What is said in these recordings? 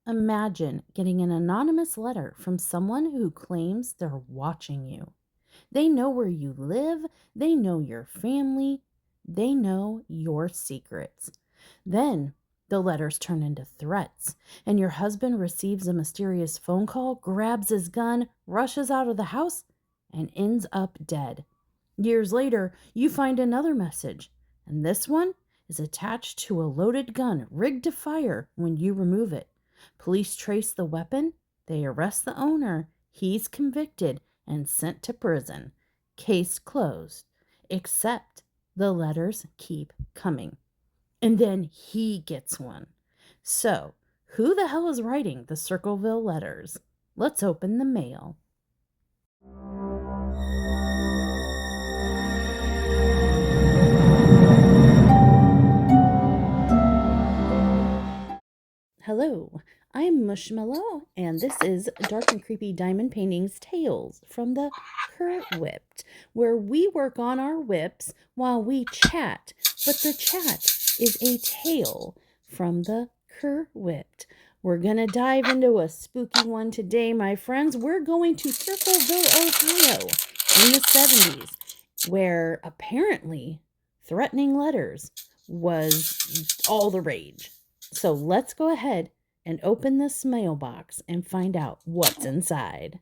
Imagine getting an anonymous letter from someone who claims they're watching you. They know where you live, they know your family, they know your secrets. Then the letters turn into threats, and your husband receives a mysterious phone call, grabs his gun, rushes out of the house, and ends up dead. Years later, you find another message, and this one is attached to a loaded gun rigged to fire when you remove it. Police trace the weapon, they arrest the owner, he's convicted and sent to prison. Case closed. Except the letters keep coming. And then he gets one. So, who the hell is writing the Circleville Letters? Let's open the mail. Hello, I'm Mushmallow, and this is Dark and Creepy Diamond Paintings Tales from the Cr'WIP't, where we work on our whips while we chat, but the chat is a tale from the Cr'WIP't. We're going to dive into a spooky one today, my friends. We're going to Circleville, Ohio in the 70s, where apparently threatening letters was all the rage. So let's go ahead and open this mailbox and find out what's inside.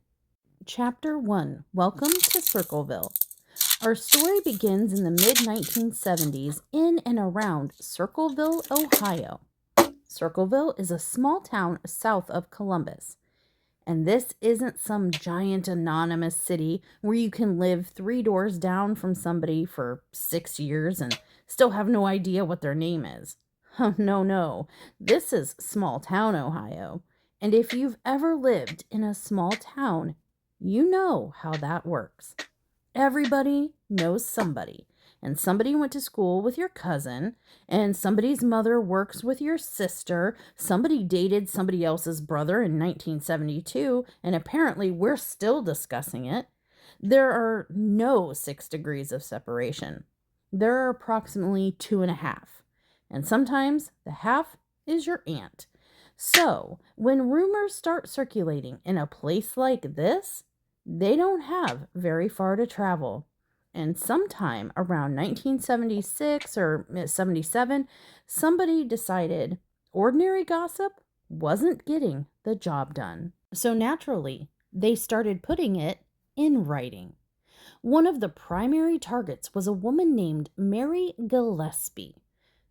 Chapter 1. Welcome to Circleville. Our story begins in the mid-1970s in and around Circleville, Ohio. Circleville is a small town south of Columbus. And this isn't some giant anonymous city where you can live 3 doors down from somebody for 6 years and still have no idea what their name is. Oh, no. This is small town Ohio. And if you've ever lived in a small town, you know how that works. Everybody knows somebody. And somebody went to school with your cousin, and somebody's mother works with your sister. Somebody dated somebody else's brother in 1972, and apparently we're still discussing it. There are no 6 degrees of separation. There are approximately 2.5. And sometimes the half is your aunt. So, when rumors start circulating in a place like this, they don't have very far to travel. And sometime around 1976 or 77, somebody decided ordinary gossip wasn't getting the job done. So naturally, they started putting it in writing. One of the primary targets was a woman named Mary Gillespie.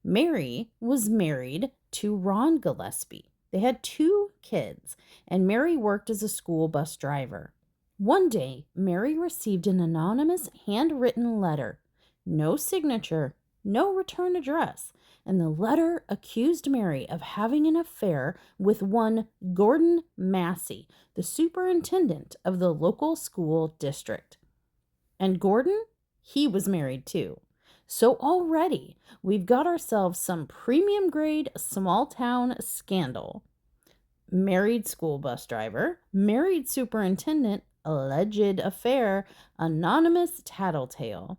Mary was married to Ron Gillespie. They had 2 kids, and Mary worked as a school bus driver. One day, Mary received an anonymous handwritten letter. No signature, no return address, and the letter accused Mary of having an affair with one Gordon Massey, the superintendent of the local school district. And Gordon, he was married too. So already, we've got ourselves some premium grade small town scandal. Married school bus driver, married superintendent, alleged affair, anonymous tattletale.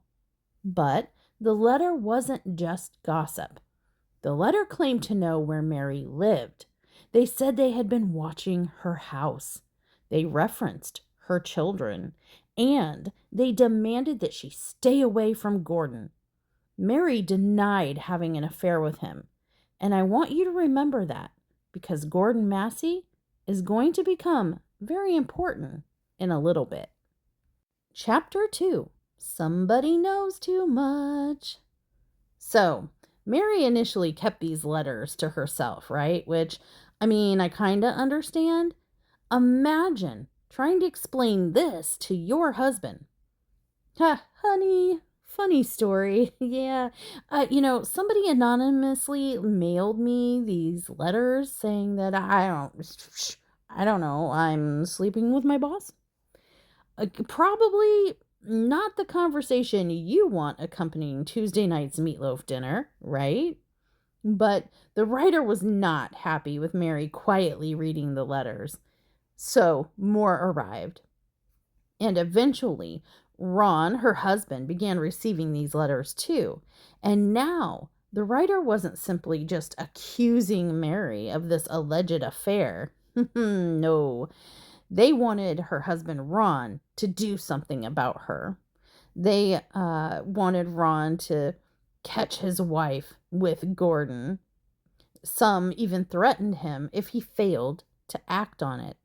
But the letter wasn't just gossip. The letter claimed to know where Mary lived. They said they had been watching her house. They referenced her children, and they demanded that she stay away from Gordon. Mary denied having an affair with him, and I want you to remember that because Gordon Massey is going to become very important in a little bit. Chapter 2. Somebody knows too much. So, Mary initially kept these letters to herself, right? Which, I kind of understand. Imagine trying to explain this to your husband. Honey, funny story. Yeah. Somebody anonymously mailed me these letters saying that I don't know, I'm sleeping with my boss. Probably not the conversation you want accompanying Tuesday night's meatloaf dinner, right? But the writer was not happy with Mary quietly reading the letters. So more arrived. And eventually, Ron, her husband, began receiving these letters too. And now The writer wasn't simply just accusing Mary of this alleged affair. No, they wanted her husband Ron to do something about her. They wanted Ron to catch his wife with Gordon. Some even threatened him if he failed to act on it.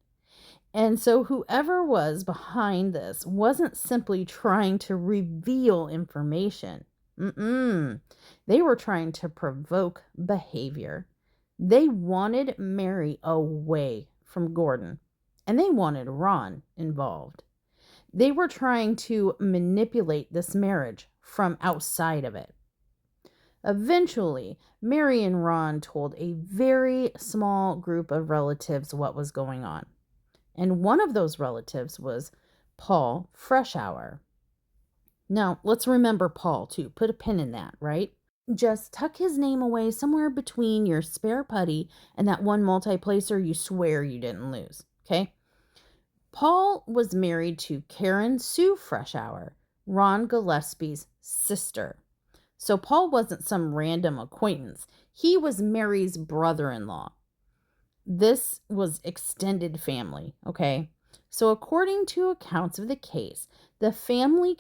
And so whoever was behind this wasn't simply trying to reveal information. They were trying to provoke behavior. They wanted Mary away from Gordon, and they wanted Ron involved. They were trying to manipulate this marriage from outside of it. Eventually, Mary and Ron told a very small group of relatives what was going on. And one of those relatives was Paul Freshour. Now, let's remember Paul, too. Put a pin in that, right? Just tuck his name away somewhere between your spare putty and that one multi-placer you swear you didn't lose, okay? Paul was married to Karen Sue Freshour, Ron Gillespie's sister. So Paul wasn't some random acquaintance. He was Mary's brother-in-law. This was extended family, okay? So according to accounts of the case, the family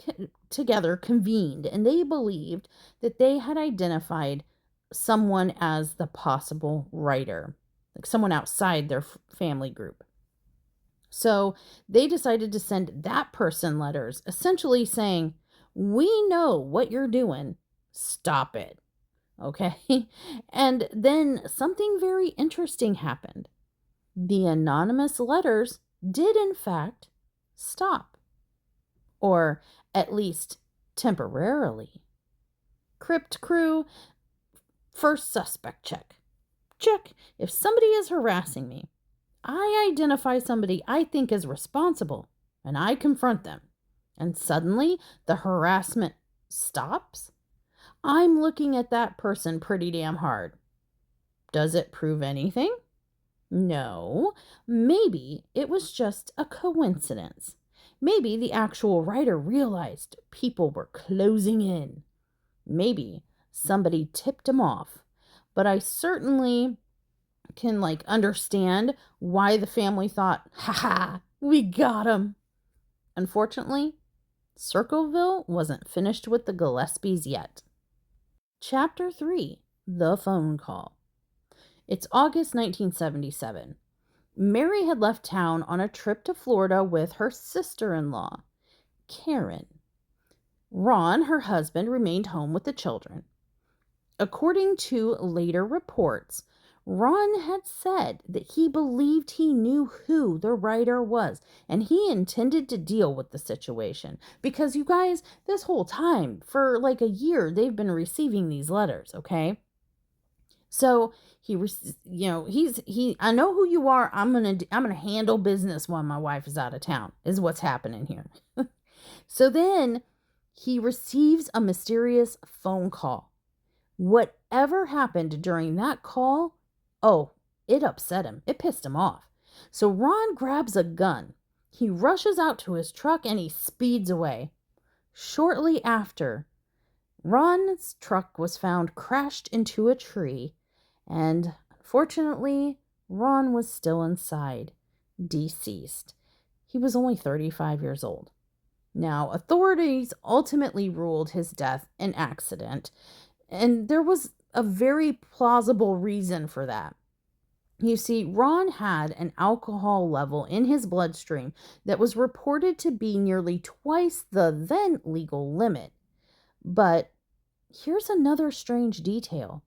together convened and they believed that they had identified someone as the possible writer, like someone outside their family group. So they decided to send that person letters, essentially saying, "We know what you're doing. Stop it." Okay? And then something very interesting happened. The anonymous letters did, in fact, stop. Or at least temporarily. Cr'WIP't crew, first suspect check. Check. If somebody is harassing me, I identify somebody I think is responsible, and I confront them. And suddenly, the harassment stops. I'm looking at that person pretty damn hard. Does it prove anything? No. Maybe it was just a coincidence. Maybe the actual writer realized people were closing in. Maybe somebody tipped him off. But I certainly can understand why the family thought, "Ha, we got him." Unfortunately, Circleville wasn't finished with the Gillespies yet. Chapter 3, The Phone Call. It's August 1977. Mary had left town on a trip to Florida with her sister-in-law, Karen. Ron, her husband, remained home with the children. According to later reports, Ron had said that he believed he knew who the writer was, and he intended to deal with the situation. Because, you guys, this whole time, for a year, they've been receiving these letters, okay? So I know who you are. I'm gonna handle business while my wife is out of town, is what's happening here. So then he receives a mysterious phone call. Whatever happened during that call, it upset him. It pissed him off. So Ron grabs a gun. He rushes out to his truck and he speeds away. Shortly after, Ron's truck was found crashed into a tree, and fortunately, Ron was still inside, deceased. He was only 35 years old. Now, authorities ultimately ruled his death an accident, and there was a very plausible reason for that. You see, Ron had an alcohol level in his bloodstream that was reported to be nearly twice the then legal limit. But here's another strange detail.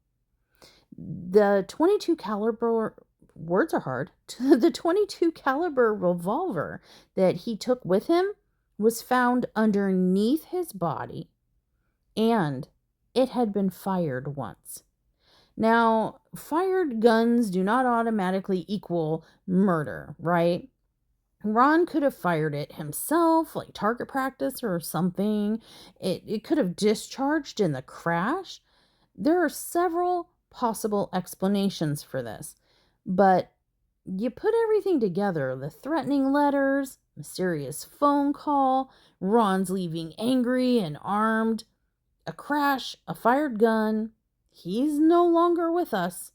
The 22 caliber, words are hard, the 22 caliber revolver that he took with him was found underneath his body, and it had been fired once. Now, fired guns do not automatically equal murder, right? Ron could have fired it himself, like target practice or something. It could have discharged in the crash. There are several possible explanations for this, but you put everything together, the threatening letters, mysterious phone call, Ron's leaving angry and armed, a crash, a fired gun. He's no longer with us.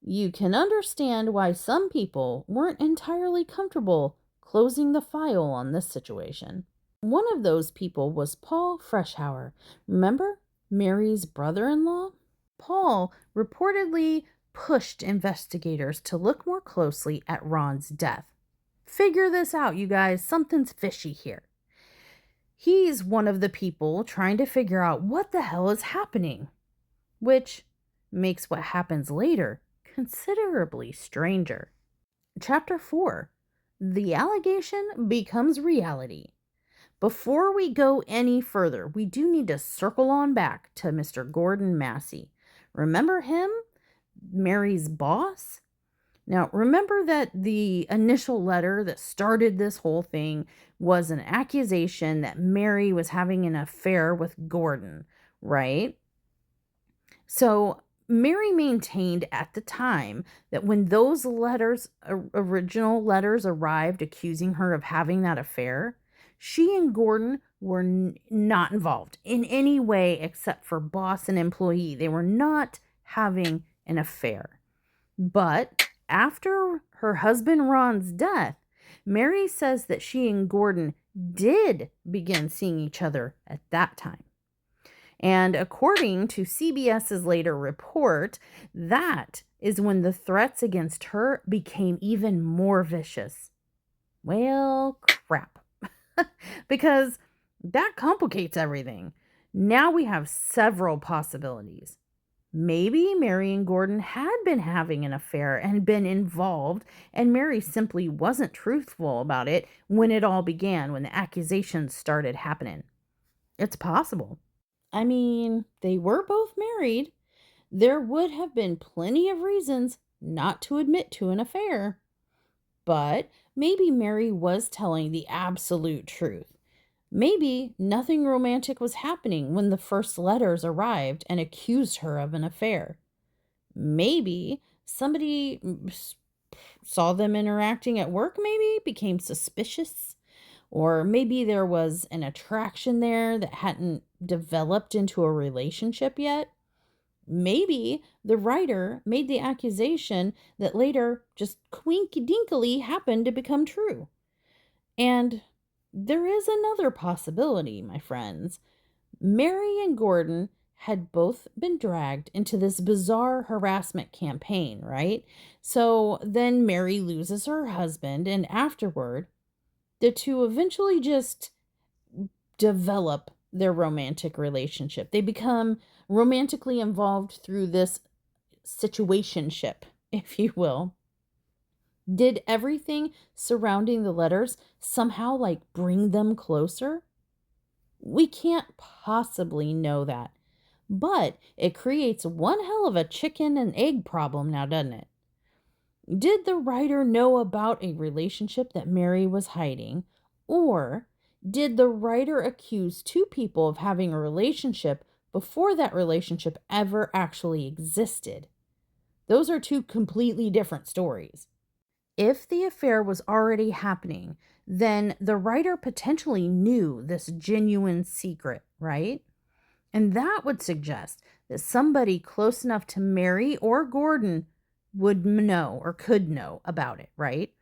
You can understand why some people weren't entirely comfortable closing the file on this situation. One of those people was Paul Freshauer. Remember? Mary's brother-in-law? Paul reportedly pushed investigators to look more closely at Ron's death. Figure this out, you guys. Something's fishy here. He's one of the people trying to figure out what the hell is happening, which makes what happens later considerably stranger. Chapter 4. The allegation becomes reality. Before we go any further, we do need to circle on back to Mr. Gordon Massey. Remember him? Mary's boss? Now, remember that the initial letter that started this whole thing was an accusation that Mary was having an affair with Gordon, right? So Mary maintained at the time that when those original letters arrived accusing her of having that affair, she and Gordon were not involved in any way except for boss and employee. They were not having an affair. But after her husband Ron's death, Mary says that she and Gordon did begin seeing each other at that time. And according to CBS's later report, that is when the threats against her became even more vicious. Well, crap. Because that complicates everything. Now we have several possibilities. Maybe Mary and Gordon had been having an affair and been involved, and Mary simply wasn't truthful about it when it all began, when the accusations started happening. It's possible. I mean, they were both married. There would have been plenty of reasons not to admit to an affair. But maybe Mary was telling the absolute truth. Maybe nothing romantic was happening when the first letters arrived and accused her of an affair. Maybe somebody saw them interacting at work, maybe became suspicious. Or maybe there was an attraction there that hadn't developed into a relationship yet. Maybe the writer made the accusation that later just quinky-dinkily happened to become true. And there is another possibility, my friends. Mary and Gordon had both been dragged into this bizarre harassment campaign, right? So then Mary loses her husband, and afterward, the two eventually just develop their romantic relationship. They become romantically involved through this situationship, if you will. Did everything surrounding the letters somehow bring them closer? We can't possibly know that. But it creates one hell of a chicken and egg problem now, doesn't it? Did the writer know about a relationship that Mary was hiding? Or did the writer accuse two people of having a relationship before that relationship ever actually existed? Those are two completely different stories. If the affair was already happening, then the writer potentially knew this genuine secret, right? And that would suggest that somebody close enough to Mary or Gordon would know or could know about it, right?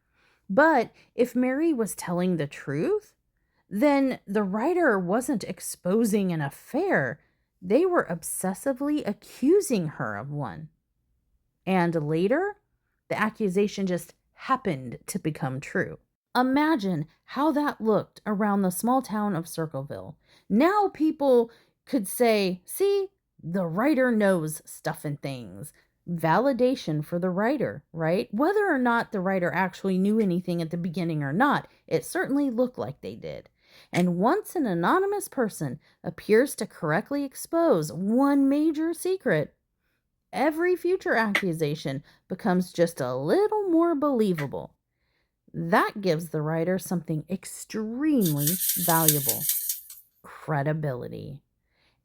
But if Mary was telling the truth, then the writer wasn't exposing an affair. They were obsessively accusing her of one. And later, the accusation just happened to become true. Imagine how that looked around the small town of Circleville. Now people could say, see, the writer knows stuff and things. Validation for the writer, right? Whether or not the writer actually knew anything at the beginning or not, it certainly looked like they did. And once an anonymous person appears to correctly expose one major secret, every future accusation becomes just a little more believable. That gives the writer something extremely valuable: credibility.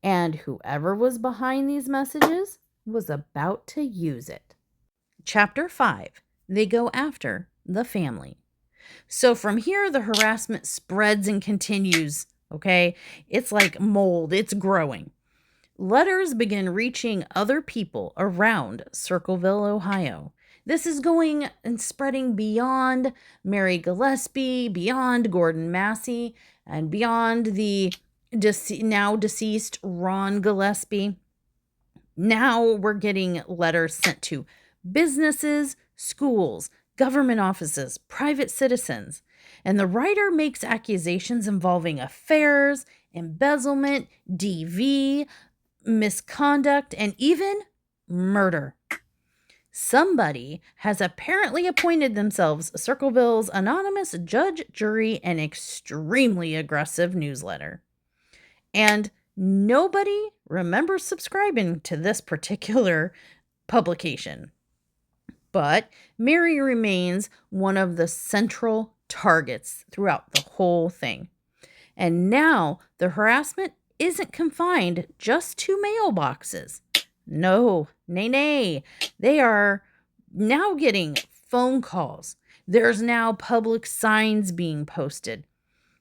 And whoever was behind these messages was about to use it. Chapter 5. They go after the family. So from here, the harassment spreads and continues, okay? It's like mold. It's growing. letters begin reaching other people around Circleville, Ohio. This is going and spreading beyond Mary Gillespie, beyond Gordon Massey, and beyond the now deceased Ron Gillespie. Now we're getting letters sent to businesses, schools, government offices, private citizens. And the writer makes accusations involving affairs, embezzlement, DV, misconduct, and even murder. Somebody has apparently appointed themselves Circleville's anonymous judge, jury, and extremely aggressive newsletter. And nobody remembers subscribing to this particular publication. But Mary remains one of the central targets throughout the whole thing. And now the harassment isn't confined just to mailboxes. No, nay. They are now getting phone calls. There's now public signs being posted.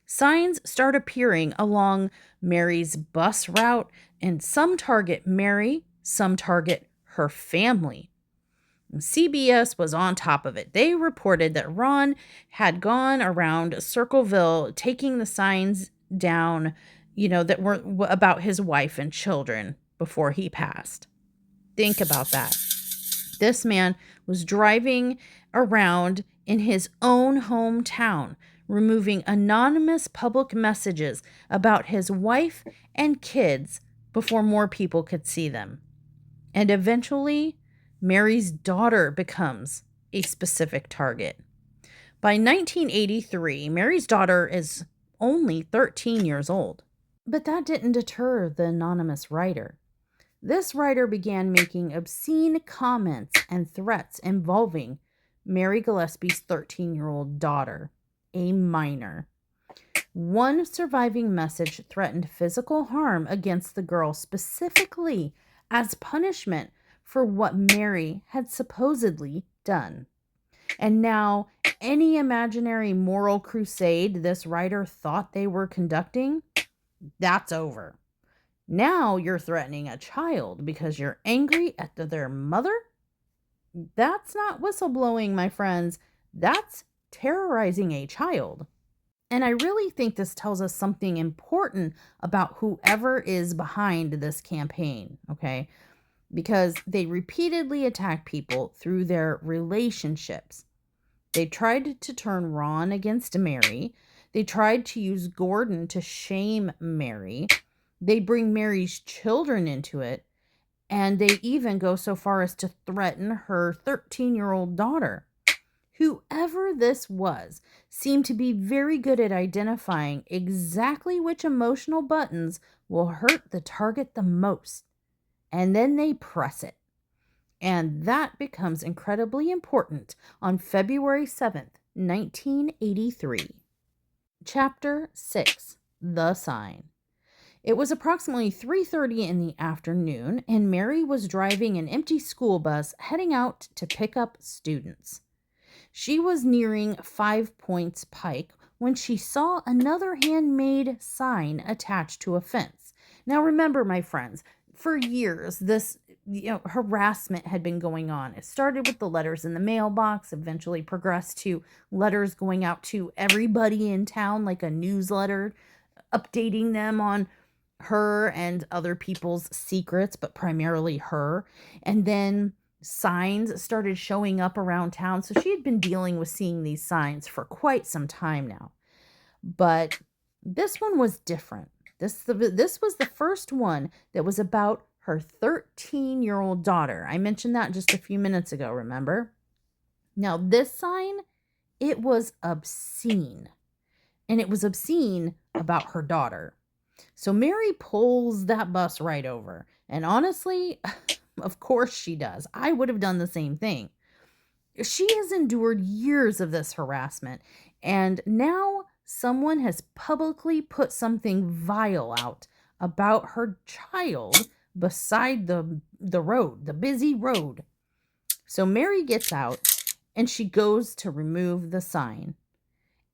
Signs start appearing along Mary's bus route, and some target Mary, some target her family. CBS was on top of it. They reported that Ron had gone around Circleville taking the signs down, that were about his wife and children before he passed. Think about that. This man was driving around in his own hometown, removing anonymous public messages about his wife and kids before more people could see them. And eventually, Mary's daughter becomes a specific target. By 1983, Mary's daughter is only 13 years old. But that didn't deter the anonymous writer. This writer began making obscene comments and threats involving Mary Gillespie's 13-year-old daughter, a minor. One surviving message threatened physical harm against the girl specifically as punishment for what Mary had supposedly done. And now, any imaginary moral crusade this writer thought they were conducting, that's over. Now you're threatening a child because you're angry at their mother? That's not whistleblowing, my friends. That's terrorizing a child. And I really think this tells us something important about whoever is behind this campaign, okay? Because they repeatedly attack people through their relationships. They tried to turn Ron against Mary. They tried to use Gordon to shame Mary. They bring Mary's children into it. And they even go so far as to threaten her 13-year-old daughter. Whoever this was seemed to be very good at identifying exactly which emotional buttons will hurt the target the most. And then they press it. And that becomes incredibly important on February 7th, 1983. Chapter 6, The Sign. It was approximately 3:30 in the afternoon, and Mary was driving an empty school bus heading out to pick up students. She was nearing 5 Points Pike when she saw another handmade sign attached to a fence. Now remember, my friends, for years, this harassment had been going on. It started with the letters in the mailbox, eventually progressed to letters going out to everybody in town, like a newsletter, updating them on her and other people's secrets, but primarily her. And then signs started showing up around town. So she had been dealing with seeing these signs for quite some time now. But this one was different. This was the first one that was about her 13-year-old daughter. I mentioned that just a few minutes ago, remember? Now, this sign, it was obscene. And it was obscene about her daughter. So Mary pulls that bus right over. And honestly, of course she does. I would have done the same thing. She has endured years of this harassment. And now someone has publicly put something vile out about her child beside the road, the busy road. So Mary gets out and she goes to remove the sign.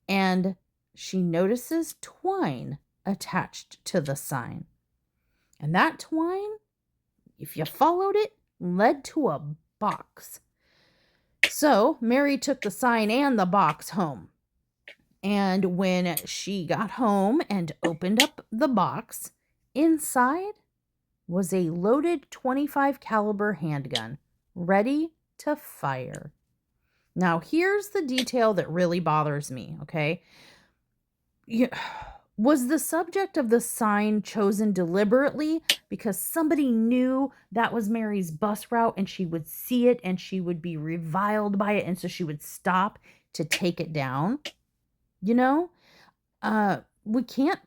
And she notices twine attached to the sign. And that twine if you followed it, led to a box. So Mary took the sign and the box home. And when she got home and opened up the box, inside was a loaded .25 caliber handgun, ready to fire. Now, here's the detail that really bothers me, okay? Was the subject of the sign chosen deliberately because somebody knew that was Mary's bus route and she would see it and she would be reviled by it, and so she would stop to take it down? You know, we can't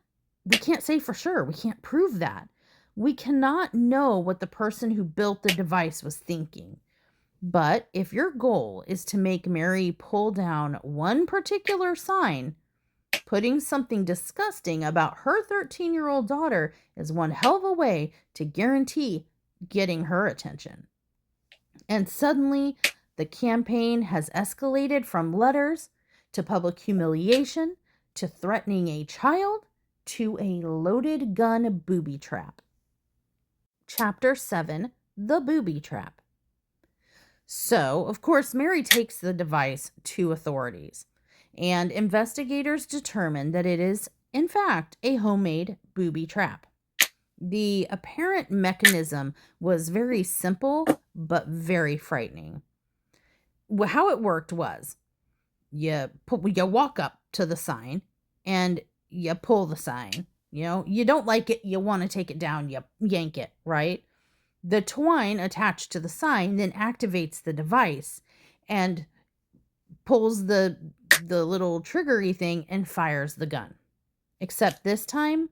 say for sure. We can't prove that. We cannot know what the person who built the device was thinking. But if your goal is to make Mary pull down one particular sign, putting something disgusting about her 13-year-old daughter is one hell of a way to guarantee getting her attention. And suddenly, the campaign has escalated from letters to public humiliation to threatening a child to a loaded gun booby trap. Chapter 7, The Booby Trap. So, of course, Mary takes the device to authorities, and investigators determine that it is, in fact, a homemade booby trap. The apparent mechanism was very simple, but very frightening. How it worked was, you walk up to the sign, and you pull the sign. You don't like it, you want to take it down, you yank it, right? The twine attached to the sign then activates the device and pulls the little triggery thing and fires the gun. Except this time,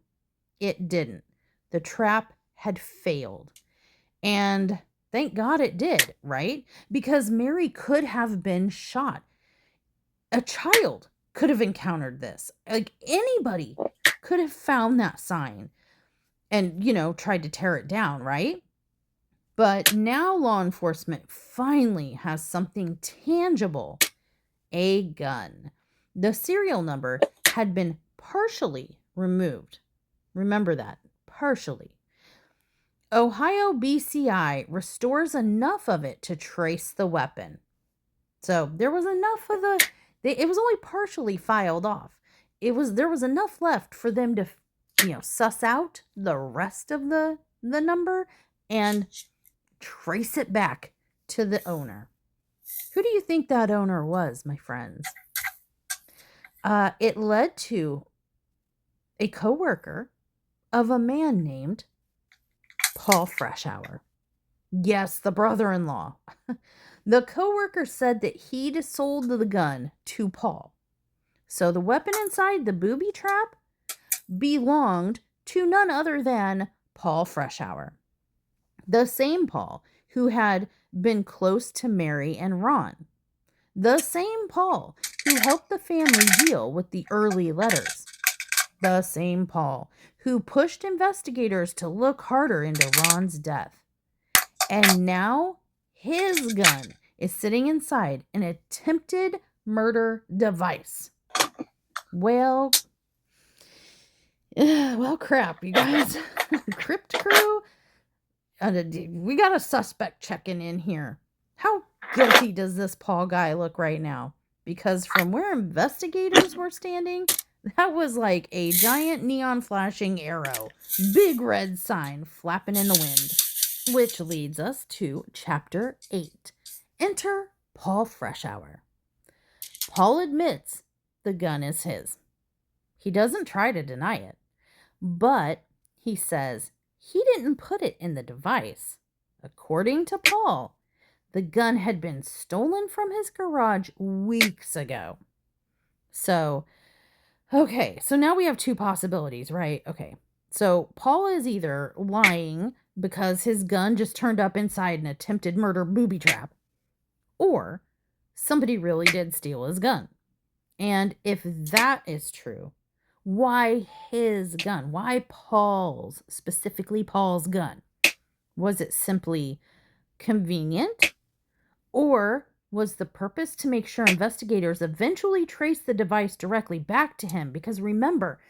it didn't. The trap had failed. And thank God it did, right? Because Mary could have been shot. A child could have encountered this. Like, anybody could have found that sign and, tried to tear it down, right? But now law enforcement finally has something tangible. A gun. The serial number had been partially removed. Remember that. Partially. Ohio BCI restores enough of it to trace the weapon. So there was enough of it was only partially filed off. There was enough left for them to, suss out the rest of the number and trace it back to the owner. Who do you think that owner was, my friends? It led to a coworker of a man named Paul Freshour. Yes, the brother-in-law. The coworker said that he'd sold the gun to Paul. So the weapon inside the booby trap belonged to none other than Paul Freshour. The same Paul who had been close to Mary and Ron. The same Paul who helped the family deal with the early letters. The same Paul who pushed investigators to look harder into Ron's death. And now his gun is sitting inside an attempted murder device. Well, crap, you guys. Crypt crew, we got a suspect checking in here. How guilty does this Paul guy look right now? Because from where investigators were standing, that was like a giant neon flashing arrow. Big red sign flapping in the wind. Which leads us to Chapter 8. Enter Paul Freshour. Paul admits the gun is his. He doesn't try to deny it, but he says he didn't put it in the device. According to Paul, the gun had been stolen from his garage weeks ago. So now we have two possibilities, right? Okay, so Paul is either lying because his gun just turned up inside an attempted murder booby trap, or somebody really did steal his gun. And if that is true, why his gun? Why Paul's, specifically Paul's gun? Was it simply convenient? Or was the purpose to make sure investigators eventually trace the device directly back to him? Because remember,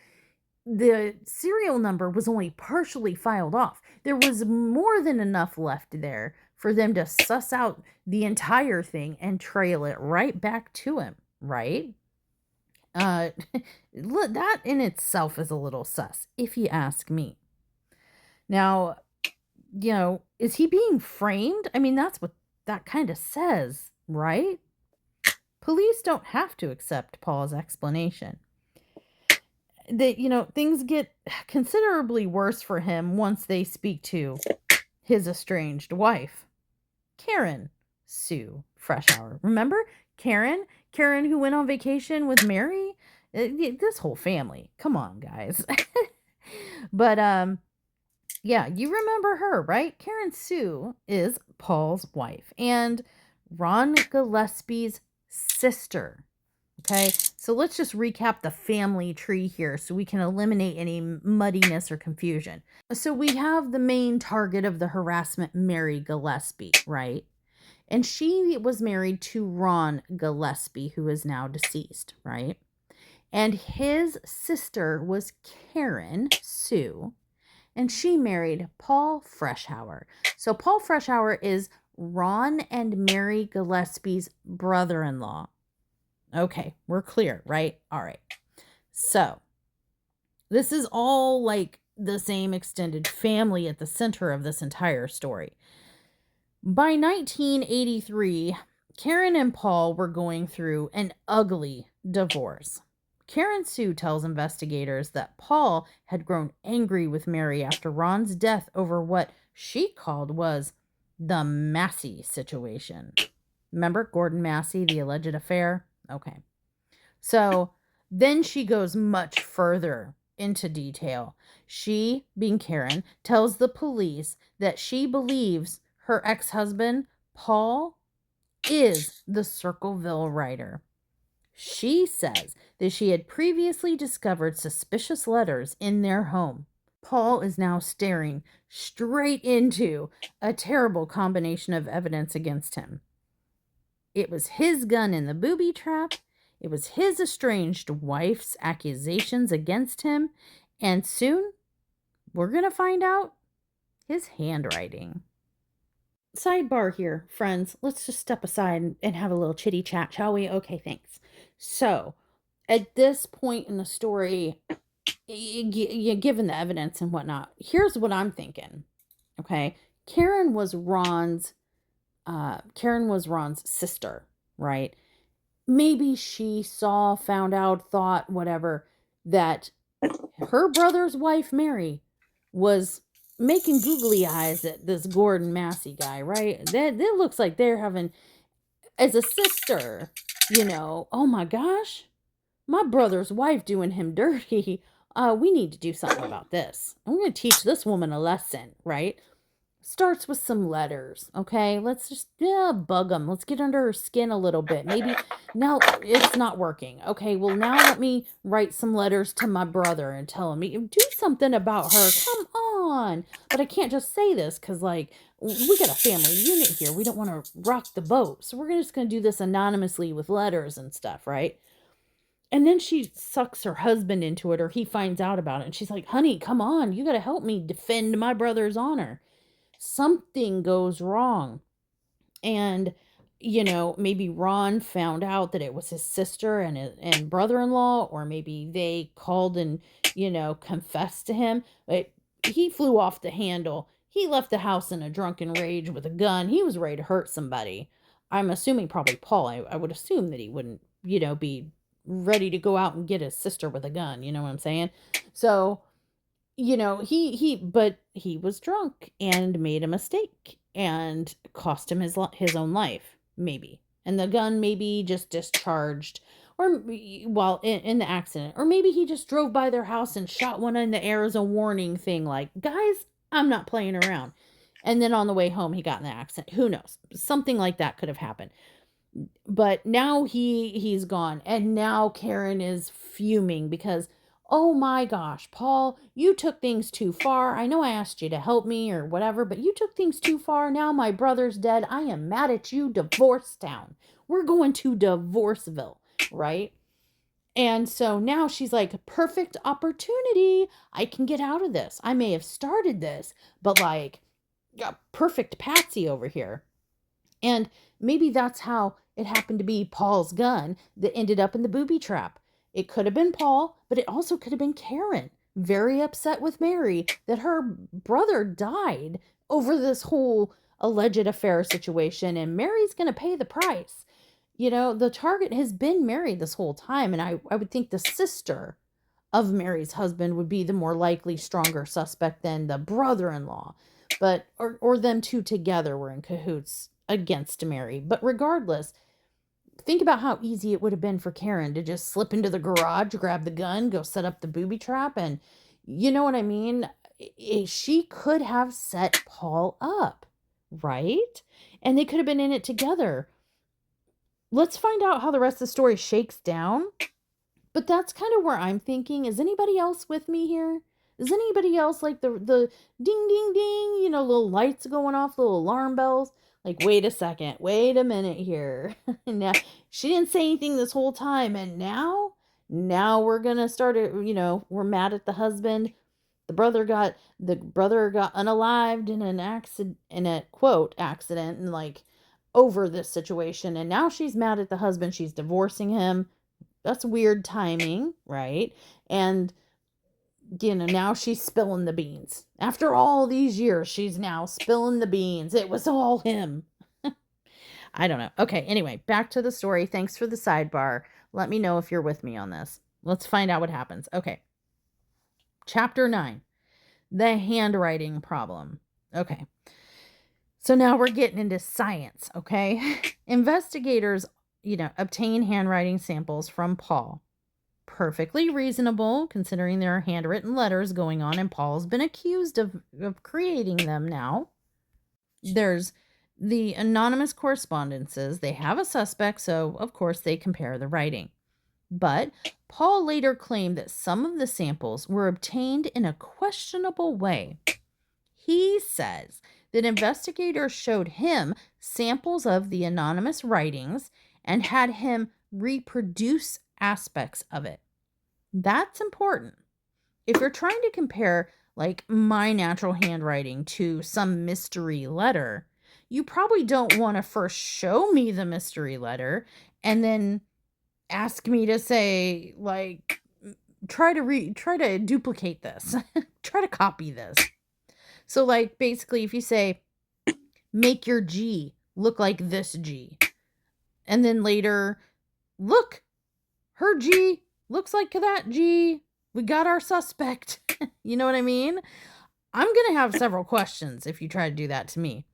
the serial number was only partially filed off. There was more than enough left there for them to suss out the entire thing and trail it right back to him, right? That in itself is a little sus, if you ask me. Now, is he being framed? I mean, that's what that kind of says, right? Police don't have to accept Paul's explanation. Things get considerably worse for him once they speak to his estranged wife, Karen Sue Freshour. Remember Karen? Karen who went on vacation with Mary? This whole family. Come on, guys. But, yeah, you remember her, right? Karen Sue is Paul's wife and Ron Gillespie's sister. Okay, so let's just recap the family tree here so we can eliminate any muddiness or confusion. So we have the main target of the harassment, Mary Gillespie, right? And she was married to Ron Gillespie, who is now deceased, right? And his sister was Karen Sue, and she married Paul Freshour. So Paul Freshour is Ron and Mary Gillespie's brother-in-law. Okay, we're clear, right? All right. So, this is all like the same extended family at the center of this entire story. By 1983, Karen and Paul were going through an ugly divorce. Karen Sue tells investigators that Paul had grown angry with Mary after Ron's death over what she called was the Massey situation. Remember Gordon Massey, the alleged affair? Okay. So then she goes much further into detail. She, being Karen, tells the police that she believes her ex-husband, Paul, is the Circleville writer. She says that she had previously discovered suspicious letters in their home. Paul is now staring straight into a terrible combination of evidence against him. It was his gun in the booby trap. It was his estranged wife's accusations against him. And soon, we're going to find out his handwriting. Sidebar here, friends. Let's just step aside and have a little chitty chat, shall we? Okay, thanks. So, at this point in the story, given the evidence and whatnot, here's what I'm thinking. Okay, Karen was Ron's sister, right? Maybe she saw, found out, thought, whatever, that her brother's wife, Mary, was making googly eyes at this Gordon Massey guy, right? That looks like they're having, as a sister, oh my gosh, my brother's wife doing him dirty. We need to do something about this. I'm going to teach this woman a lesson, right? Starts with some letters, okay? Let's just bug them. Let's get under her skin a little bit. Maybe now it's not working. Okay, well, now let me write some letters to my brother and tell him, do something about her. Come on. But I can't just say this because, like, we got a family unit here. We don't want to rock the boat. So we're just going to do this anonymously with letters and stuff, right? And then she sucks her husband into it, or he finds out about it. And she's like, honey, come on. You got to help me defend my brother's honor. Something goes wrong. And, maybe Ron found out that it was his sister and brother-in-law, or maybe they called and, confessed to him. But he flew off the handle. He left the house in a drunken rage with a gun. He was ready to hurt somebody. I'm assuming probably Paul. I would assume that he wouldn't, be ready to go out and get his sister with a gun. You know what I'm saying? So, but he was drunk and made a mistake and cost him his own life, maybe. And the gun maybe just discharged or while in the accident, or maybe he just drove by their house and shot one in the air as a warning thing, like, guys, I'm not playing around. And then on the way home, he got in the accident. Who knows? Something like that could have happened. But now he's gone. And now Karen is fuming because, oh my gosh, Paul, you took things too far. I know I asked you to help me or whatever, but you took things too far. Now my brother's dead. I am mad at you, Divorce Town. We're going to Divorceville, right? And so now she's like, perfect opportunity. I can get out of this. I may have started this, but like, perfect patsy over here. And maybe that's how it happened to be Paul's gun that ended up in the booby trap. It could have been Paul, but it also could have been Karen, very upset with Mary that her brother died over this whole alleged affair situation, and Mary's going to pay the price. The target has been Mary this whole time, and I would think the sister of Mary's husband would be the more likely stronger suspect than the brother-in-law. But or them two together were in cahoots against Mary. But regardless, think about how easy it would have been for Karen to just slip into the garage, grab the gun, go set up the booby trap, and you know what I mean? She could have set Paul up, right? And they could have been in it together. Let's find out how the rest of the story shakes down. But that's kind of where I'm thinking. Is anybody else with me here? Is anybody else like the ding, ding, ding, little lights going off, little alarm bells? Like, wait a second, wait a minute here. Now, she didn't say anything this whole time. And now we're going to start it, we're mad at the husband. The brother got unalived in an accident, in a quote accident, and like over this situation. And now she's mad at the husband. She's divorcing him. That's weird timing, right? And, now she's spilling the beans. After all these years, she's now spilling the beans. It was all him. I don't know. Okay, anyway, back to the story. Thanks for the sidebar. Let me know if you're with me on this. Let's find out what happens. Okay. Chapter 9. The handwriting problem. Okay. So now we're getting into science, okay? Investigators obtain handwriting samples from Paul. Perfectly reasonable, considering there are handwritten letters going on, and Paul's been accused of creating them now. There's the anonymous correspondences. They have a suspect, so of course they compare the writing. But Paul later claimed that some of the samples were obtained in a questionable way. He says that investigators showed him samples of the anonymous writings and had him reproduce aspects of it. That's important. If you're trying to compare like my natural handwriting to some mystery letter, you probably don't want to first show me the mystery letter and then ask me to say like try to duplicate this. Try to copy this. So like basically if you say make your G look like this G, and then later look, her G looks like that G, we got our suspect. You know what I mean? I'm going to have several questions if you try to do that to me.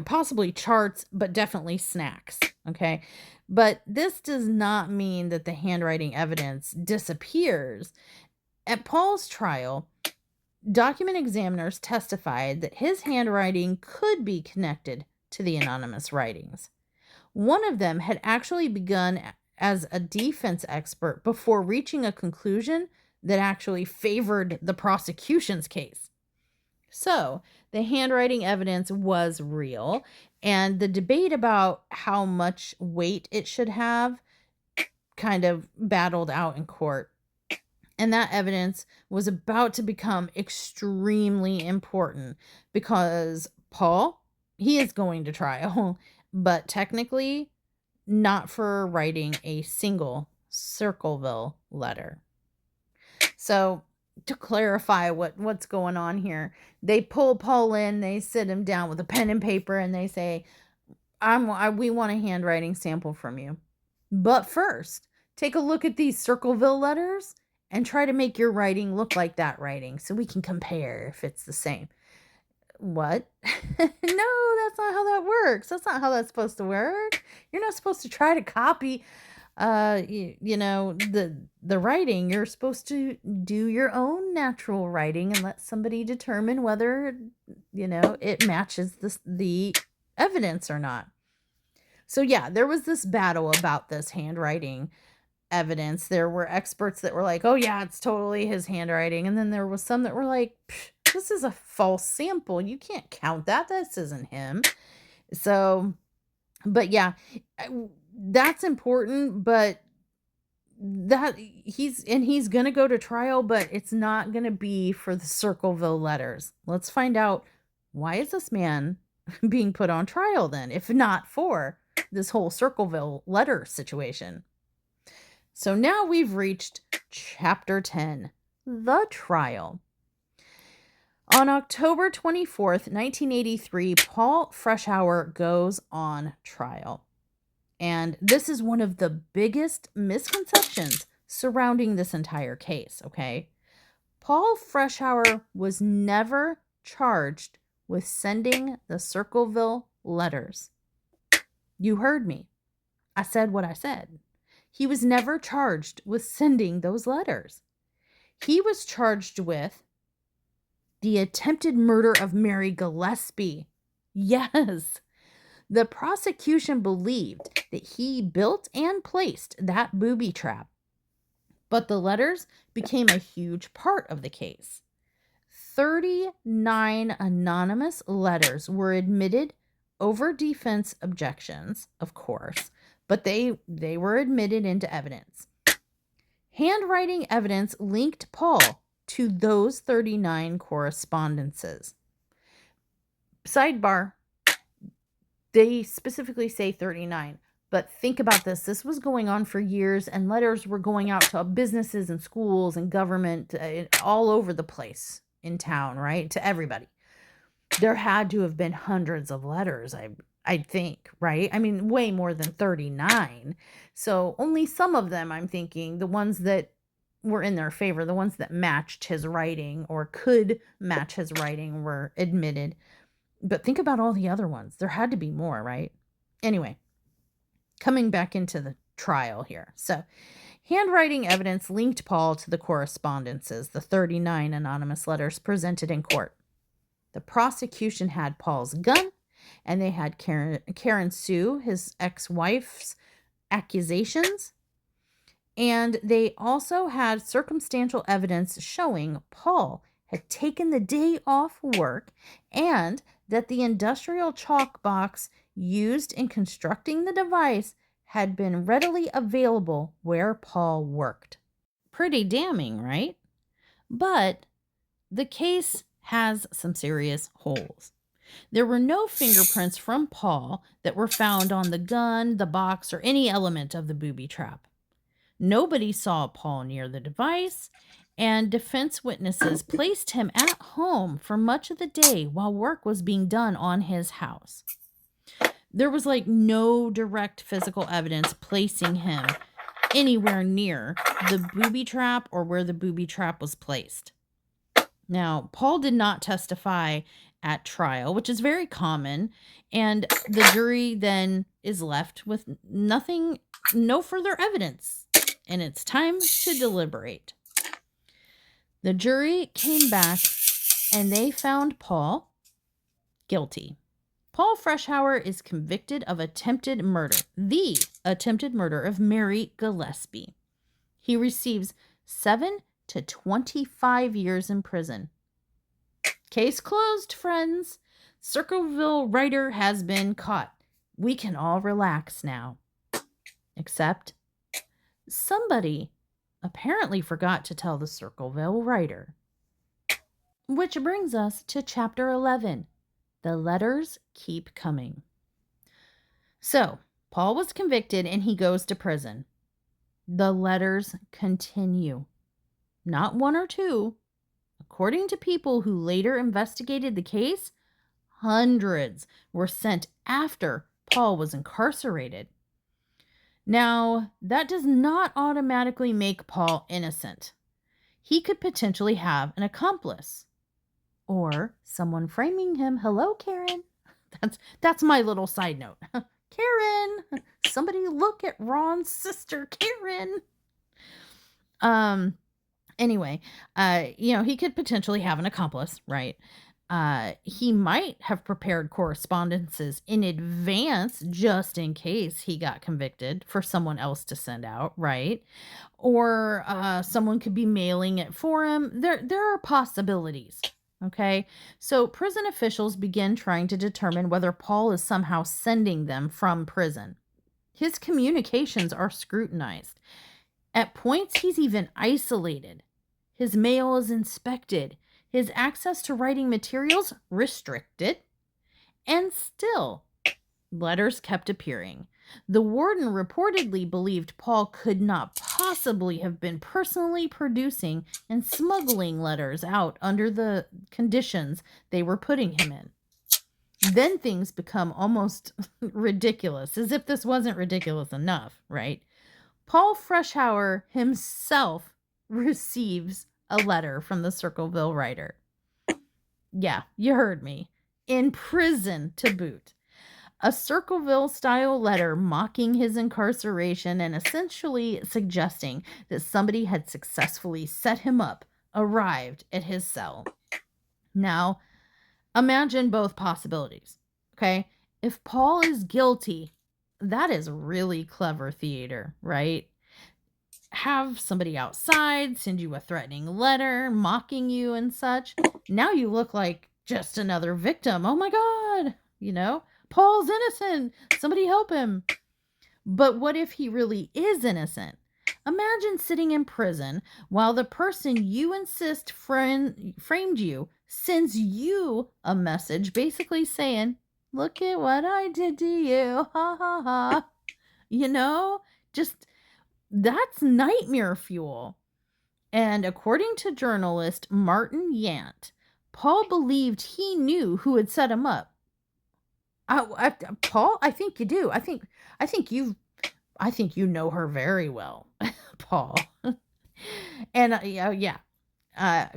Possibly charts, but definitely snacks. Okay. But this does not mean that the handwriting evidence disappears. At Paul's trial, document examiners testified that his handwriting could be connected to the anonymous writings. One of them had actually begun as a defense expert before reaching a conclusion that actually favored the prosecution's case. So the handwriting evidence was real, and the debate about how much weight it should have kind of battled out in court. And that evidence was about to become extremely important because Paul, he is going to trial, but technically not for writing a single Circleville letter. So to clarify what's going on here, they pull Paul in, they sit him down with a pen and paper, and they say, we want a handwriting sample from you. But first, take a look at these Circleville letters and try to make your writing look like that writing so we can compare if it's the same. What? No, that's not how that works. That's not how that's supposed to work. You're not supposed to try to copy the writing. You're supposed to do your own natural writing and let somebody determine whether it matches the evidence or not. So yeah, there was this battle about this handwriting evidence. There were experts that were like, oh yeah, it's totally his handwriting, and then there was some that were like, this is a false sample, you can't count that, this isn't him. So but yeah, that's important, but he's going to go to trial, but it's not going to be for the Circleville Letters. Let's find out, why is this man being put on trial then, if not for this whole Circleville letter situation? So now we've reached chapter 10, the trial. On October 24th, 1983, Paul Freshour goes on trial. And this is one of the biggest misconceptions surrounding this entire case, okay? Paul Freshour was never charged with sending the Circleville letters. You heard me. I said what I said. He was never charged with sending those letters. He was charged with the attempted murder of Mary Gillespie. Yes. The prosecution believed that he built and placed that booby trap, but the letters became a huge part of the case. 39 anonymous letters were admitted over defense objections, of course, but they were admitted into evidence. Handwriting evidence linked Paul to those 39 correspondences. Sidebar, they specifically say 39, but think about this. This was going on for years, and letters were going out to businesses and schools and government all over the place in town, right? To everybody. There had to have been hundreds of letters, I think, right? I mean, way more than 39. So only some of them, I'm thinking, the ones that were in their favor, the ones that matched his writing or could match his writing, were admitted. But think about all the other ones. There had to be more, right? Anyway, coming back into the trial here. So, handwriting evidence linked Paul to the correspondences, the 39 anonymous letters presented in court. The prosecution had Paul's gun, and they had Karen Sue, his ex-wife's, accusations. And they also had circumstantial evidence showing Paul had taken the day off work and that the industrial chalk box used in constructing the device had been readily available where Paul worked. Pretty damning, right? But the case has some serious holes. There were no fingerprints from Paul that were found on the gun, the box, or any element of the booby trap. Nobody saw Paul near the device, and defense witnesses placed him at home for much of the day while work was being done on his house. There was no direct physical evidence placing him anywhere near the booby trap or where the booby trap was placed. Now, Paul did not testify at trial, which is very common, and the jury then is left with no further evidence, and it's time to deliberate. The jury came back, and they found Paul guilty. Paul Freshour is convicted of attempted murder, the attempted murder of Mary Gillespie. He receives 7 to 25 years in prison. Case closed, friends. Circleville writer has been caught. We can all relax now. Except somebody apparently forgot to tell the Circleville writer. Which brings us to chapter 11. The letters keep coming. So, Paul was convicted and he goes to prison. The letters continue. Not one or two. According to people who later investigated the case, hundreds were sent after Paul was incarcerated. Now, that does not automatically make Paul innocent. He could potentially have an accomplice. Or someone framing him. Hello, Karen. That's my little side note. Karen! Somebody look at Ron's sister, Karen! Anyway, he could potentially have an accomplice, right? He might have prepared correspondences in advance just in case he got convicted for someone else to send out, right? Or someone could be mailing it for him. There are possibilities, okay? So prison officials begin trying to determine whether Paul is somehow sending them from prison. His communications are scrutinized. At points, he's even isolated. His mail is inspected, his access to writing materials restricted, and still, letters kept appearing. The warden reportedly believed Paul could not possibly have been personally producing and smuggling letters out under the conditions they were putting him in. Then things become almost ridiculous, as if this wasn't ridiculous enough, right? Paul Freshour himself receives a letter from the Circleville writer. Yeah, you heard me. In prison to boot. A Circleville-style letter mocking his incarceration and essentially suggesting that somebody had successfully set him up arrived at his cell. Now, imagine both possibilities, okay? If Paul is guilty, that is really clever theater, right? Have somebody outside send you a threatening letter, mocking you and such. Now you look like just another victim. Oh my God, Paul's innocent. Somebody help him. But what if he really is innocent? Imagine sitting in prison while the person you insist framed you sends you a message basically saying, "Look at what I did to you. Ha ha ha." Just that's nightmare fuel. And according to journalist Martin Yant, Paul believed he knew who had set him up. Paul, I think you do. I think you know her very well, Paul. And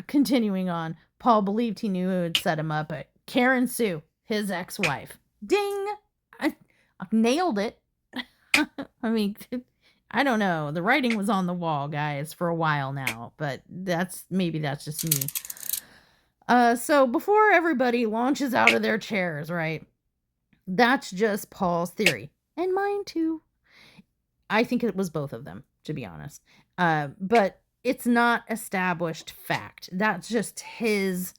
continuing on, Paul believed he knew who had set him up, but Karen Sue, his ex-wife. Ding! I nailed it. I mean, I don't know. The writing was on the wall, guys, for a while now, but that's just me. So before everybody launches out of their chairs, right? That's just Paul's theory. And mine too. I think it was both of them, to be honest. But it's not established fact. That's just his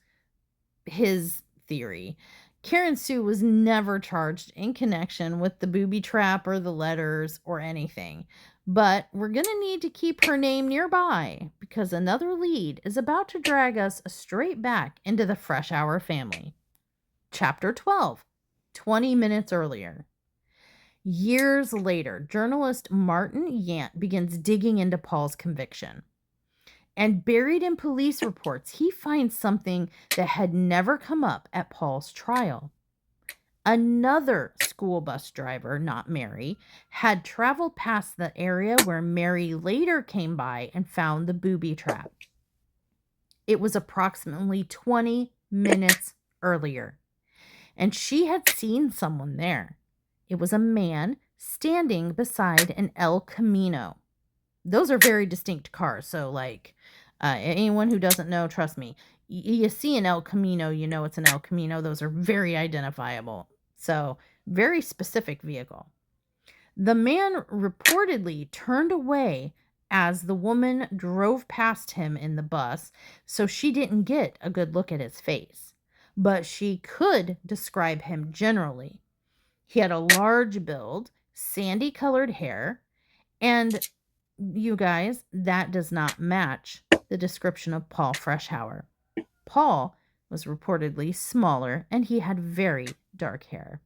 theory. Karen Sue was never charged in connection with the booby trap or the letters or anything. But we're going to need to keep her name nearby because another lead is about to drag us straight back into the Freshour family. Chapter 12, 20 minutes earlier. Years later, journalist Martin Yant begins digging into Paul's conviction. And buried in police reports, he finds something that had never come up at Paul's trial. Another school bus driver, not Mary, had traveled past the area where Mary later came by and found the booby trap. It was approximately 20 minutes earlier, and she had seen someone there. It was a man standing beside an El Camino. Those are very distinct cars, so anyone who doesn't know, trust me, you see an El Camino, you know it's an El Camino. Those are very identifiable. So, very specific vehicle. The man reportedly turned away as the woman drove past him in the bus, so she didn't get a good look at his face. But she could describe him generally. He had a large build, sandy-colored hair, and you guys, that does not match the description of Paul Freshour. Paul was reportedly smaller, and he had very dark hair.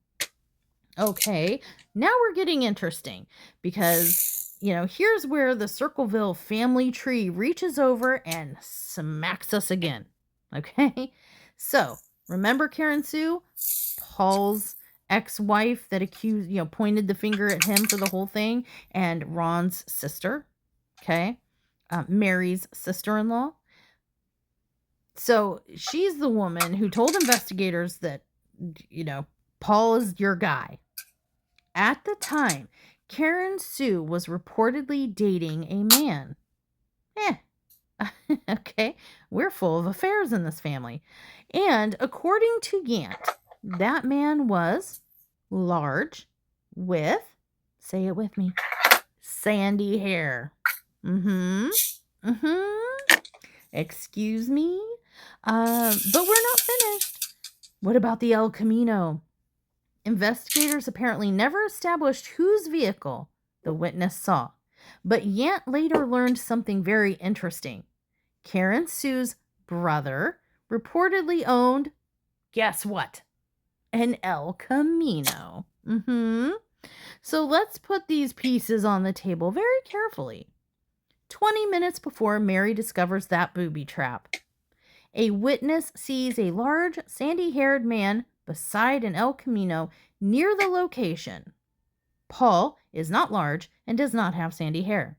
Okay, now we're getting interesting because, here's where the Circleville family tree reaches over and smacks us again. Okay, so remember Karen Sue, Paul's ex-wife that pointed the finger at him for the whole thing, and Ron's sister, okay, Mary's sister-in-law. So she's the woman who told investigators that, Paul is your guy. At the time, Karen Sue was reportedly dating a man. Okay, we're full of affairs in this family. And according to Yant, that man was large with, say it with me, sandy hair. Excuse me? But we're not finished. What about the El Camino? Investigators apparently never established whose vehicle the witness saw, But Yant later learned something very interesting. Karen Sue's brother reportedly owned, guess what? An El Camino. So let's put these pieces on the table very carefully. 20 minutes before Mary discovers that booby trap, a witness sees a large, sandy-haired man beside an El Camino near the location. Paul is not large and does not have sandy hair,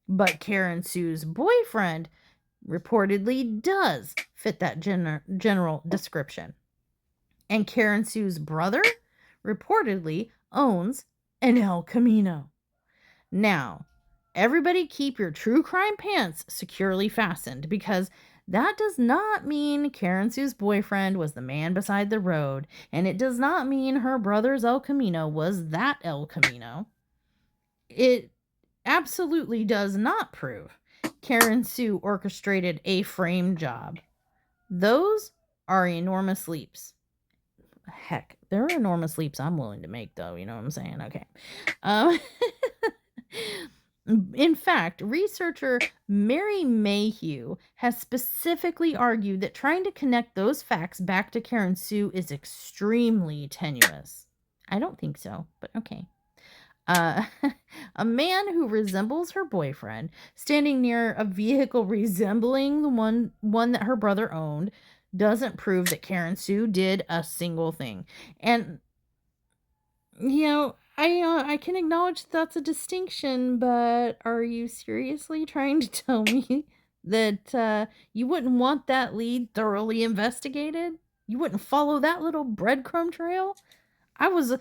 but Karen Sue's boyfriend reportedly does fit that general description. And Karen Sue's brother reportedly owns an El Camino. Now, everybody keep your true crime pants securely fastened, because that does not mean Karen Sue's boyfriend was the man beside the road, and it does not mean her brother's El Camino was that El Camino. It absolutely does not prove Karen Sue orchestrated a frame job. Those are enormous leaps. Heck, there are enormous leaps I'm willing to make, though. You know what I'm saying? Okay. In fact, researcher Mary Mayhew has specifically argued that trying to connect those facts back to Karen Sue is extremely tenuous. I don't think so, but okay. A man who resembles her boyfriend standing near a vehicle resembling the one that her brother owned doesn't prove that Karen Sue did a single thing. And I can acknowledge that's a distinction, but are you seriously trying to tell me that you wouldn't want that lead thoroughly investigated? You wouldn't follow that little breadcrumb trail? I was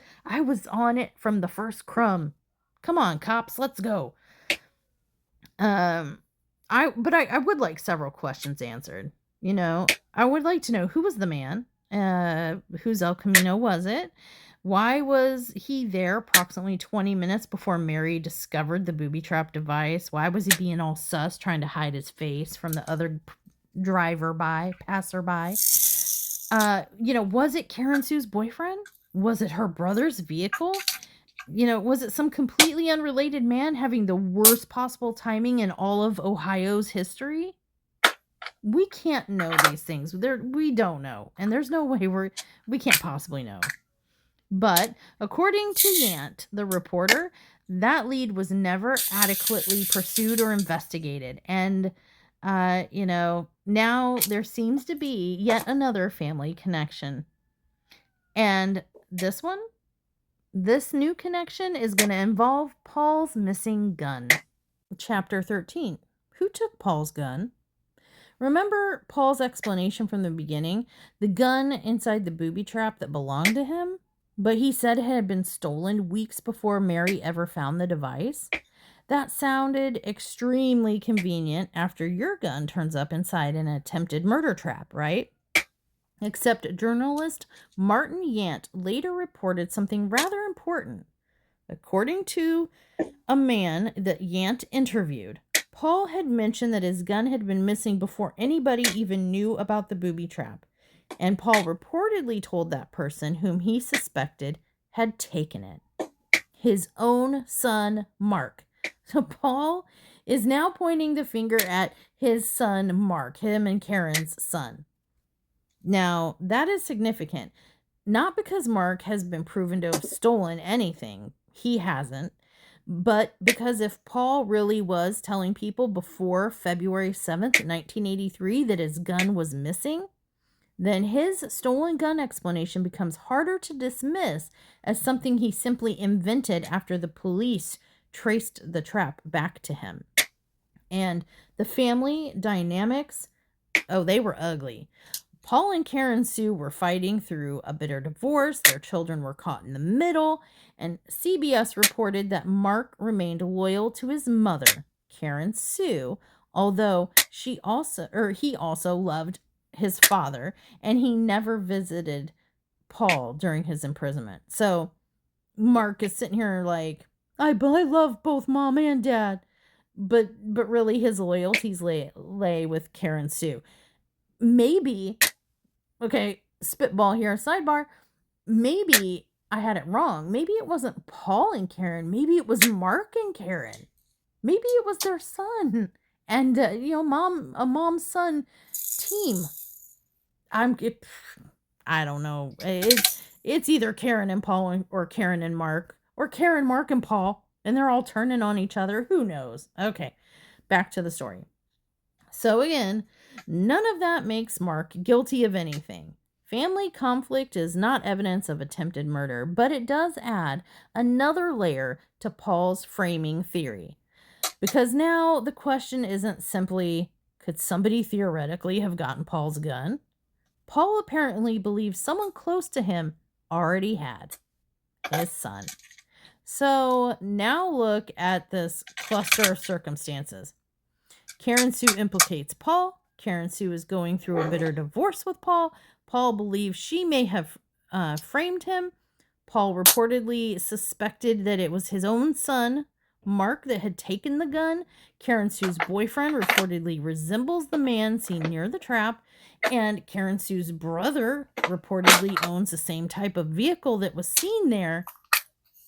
on it from the first crumb. Come on, cops, let's go. I would like several questions answered. I would like to know, who was the man? Whose El Camino was it? Why was he there approximately 20 minutes before Mary discovered the booby trap device? Why was he being all sus, trying to hide his face from the other passerby? Was it Karen Sue's boyfriend? Was it her brother's vehicle? Was it some completely unrelated man having the worst possible timing in all of Ohio's history? We can't know these things. We don't know. And there's no way we can't possibly know. But according to Yant, the reporter, that lead was never adequately pursued or investigated. And, now there seems to be yet another family connection. And this new connection is going to involve Paul's missing gun. Chapter 13. Who took Paul's gun? Remember Paul's explanation from the beginning? The gun inside the booby trap that belonged to him? But he said it had been stolen weeks before Mary ever found the device. That sounded extremely convenient after your gun turns up inside an attempted murder trap, right? Except journalist Martin Yant later reported something rather important. According to a man that Yant interviewed, Paul had mentioned that his gun had been missing before anybody even knew about the booby trap. And Paul reportedly told that person, whom he suspected had taken it, his own son, Mark. So Paul is now pointing the finger at his son, Mark, him and Karen's son. Now, that is significant, not because Mark has been proven to have stolen anything. He hasn't. But because if Paul really was telling people before February 7th, 1983, that his gun was missing, then his stolen gun explanation becomes harder to dismiss as something he simply invented after the police traced the trap back to him. And the family dynamics, they were ugly. Paul and Karen Sue were fighting through a bitter divorce. Their children were caught in the middle. And CBS reported that Mark remained loyal to his mother, Karen Sue, although he also loved his father, and he never visited Paul during his imprisonment. So Mark is sitting here like, I love both mom and dad, but really his loyalties lay with Karen Sue. Maybe, okay, spitball here, sidebar, maybe I had it wrong. Maybe it wasn't Paul and Karen. Maybe it was Mark and Karen. Maybe it was their son, and a mom-son team. I don't know. It's either Karen and Paul or Karen and Mark or Karen, Mark, and Paul, and they're all turning on each other. Who knows? Okay, back to the story. So again, none of that makes Mark guilty of anything. Family conflict is not evidence of attempted murder, but it does add another layer to Paul's framing theory. Because now the question isn't simply, could somebody theoretically have gotten Paul's gun? Paul apparently believes someone close to him already had, his son. So now look at this cluster of circumstances. Karen Sue implicates Paul. Karen Sue is going through a bitter divorce with Paul. Paul believes she may have framed him. Paul reportedly suspected that it was his own son, Mark, that had taken the gun. Karen Sue's boyfriend reportedly resembles the man seen near the trap. And Karen Sue's brother reportedly owns the same type of vehicle that was seen there.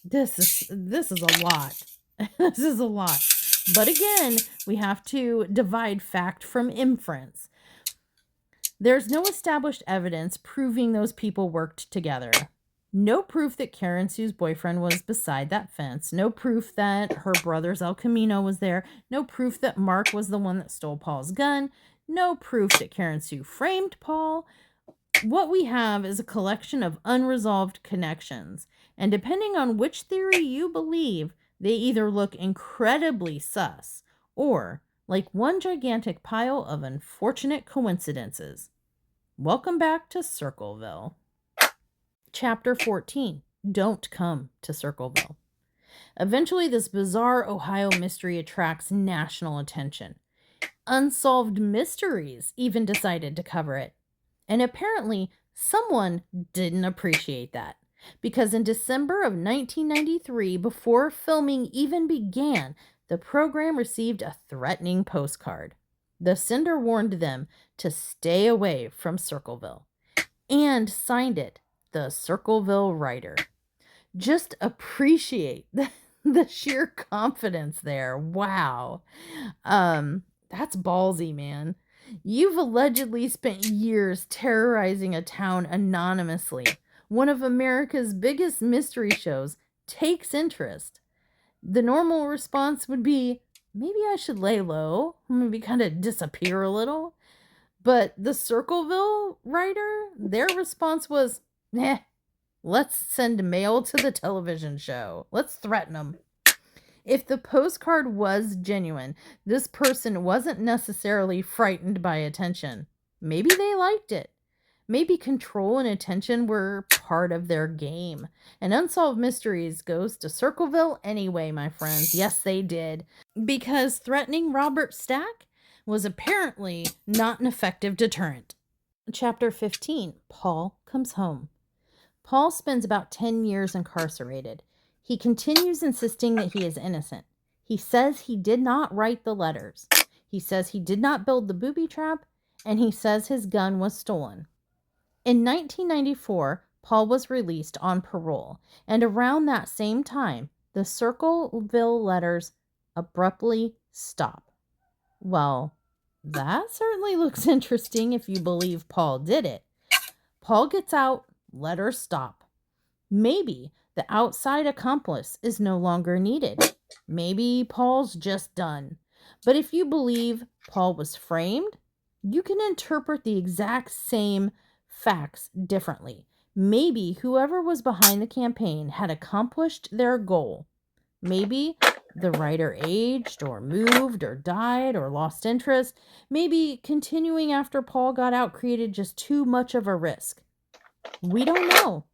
This is a lot. This is a lot. But again, we have to divide fact from inference. There's no established evidence proving those people worked together. No proof that Karen Sue's boyfriend was beside that fence. No proof that her brother's El Camino was there. No proof that Mark was the one that stole Paul's gun. No proof that Karen Sue framed Paul. What we have is a collection of unresolved connections. And depending on which theory you believe, they either look incredibly sus or like one gigantic pile of unfortunate coincidences. Welcome back to Circleville. Chapter 14. Don't come to Circleville. Eventually, this bizarre Ohio mystery attracts national attention. Unsolved Mysteries even decided to cover it. And apparently, someone didn't appreciate that. Because in December of 1993, before filming even began, the program received a threatening postcard. The sender warned them to stay away from Circleville and signed it, the Circleville Writer. Just appreciate the sheer confidence there. Wow. That's ballsy, man. You've allegedly spent years terrorizing a town anonymously. One of America's biggest mystery shows takes interest. The normal response would be, maybe I should lay low, maybe kind of disappear a little. But the Circleville Writer, their response was, let's send mail to the television show. Let's threaten them. If the postcard was genuine, this person wasn't necessarily frightened by attention. Maybe they liked it. Maybe control and attention were part of their game. And Unsolved Mysteries goes to Circleville anyway, my friends. Yes, they did. Because threatening Robert Stack was apparently not an effective deterrent. Chapter 15. Paul comes home. Paul spends about 10 years incarcerated. He continues insisting that he is innocent. He says he did not write the letters. He says he did not build the booby trap, and he says his gun was stolen. In 1994, Paul was released on parole, and around that same time, the Circleville Letters abruptly stop. Well, that certainly looks interesting if you believe Paul did it. Paul gets out, letters stop. Maybe the outside accomplice is no longer needed. Maybe Paul's just done. But if you believe Paul was framed, you can interpret the exact same facts differently. Maybe whoever was behind the campaign had accomplished their goal. Maybe the writer aged or moved or died or lost interest. Maybe continuing after Paul got out created just too much of a risk. We don't know.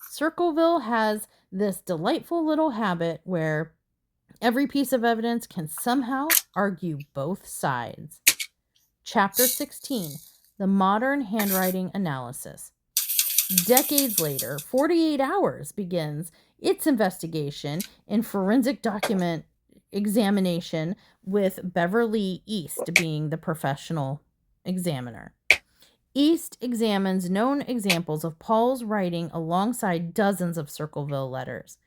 Circleville has this delightful little habit where every piece of evidence can somehow argue both sides. Chapter 16. The Modern Handwriting Analysis. Decades later, 48 Hours begins its investigation in forensic document examination with Beverly East being the professional examiner. East examines known examples of Paul's writing alongside dozens of Circleville letters.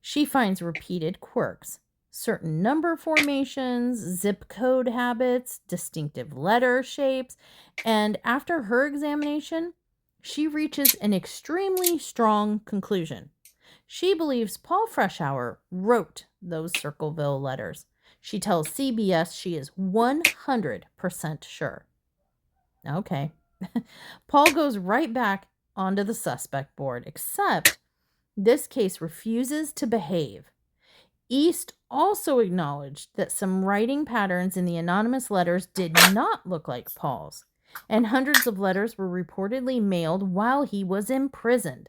She finds repeated quirks, certain number formations, zip code habits, distinctive letter shapes, and after her examination, she reaches an extremely strong conclusion. She believes Paul Freshour wrote those Circleville letters. She tells CBS she is 100% sure. Okay. Paul goes right back onto the suspect board, except this case refuses to behave. East also acknowledged that some writing patterns in the anonymous letters did not look like Paul's, and hundreds of letters were reportedly mailed while he was imprisoned.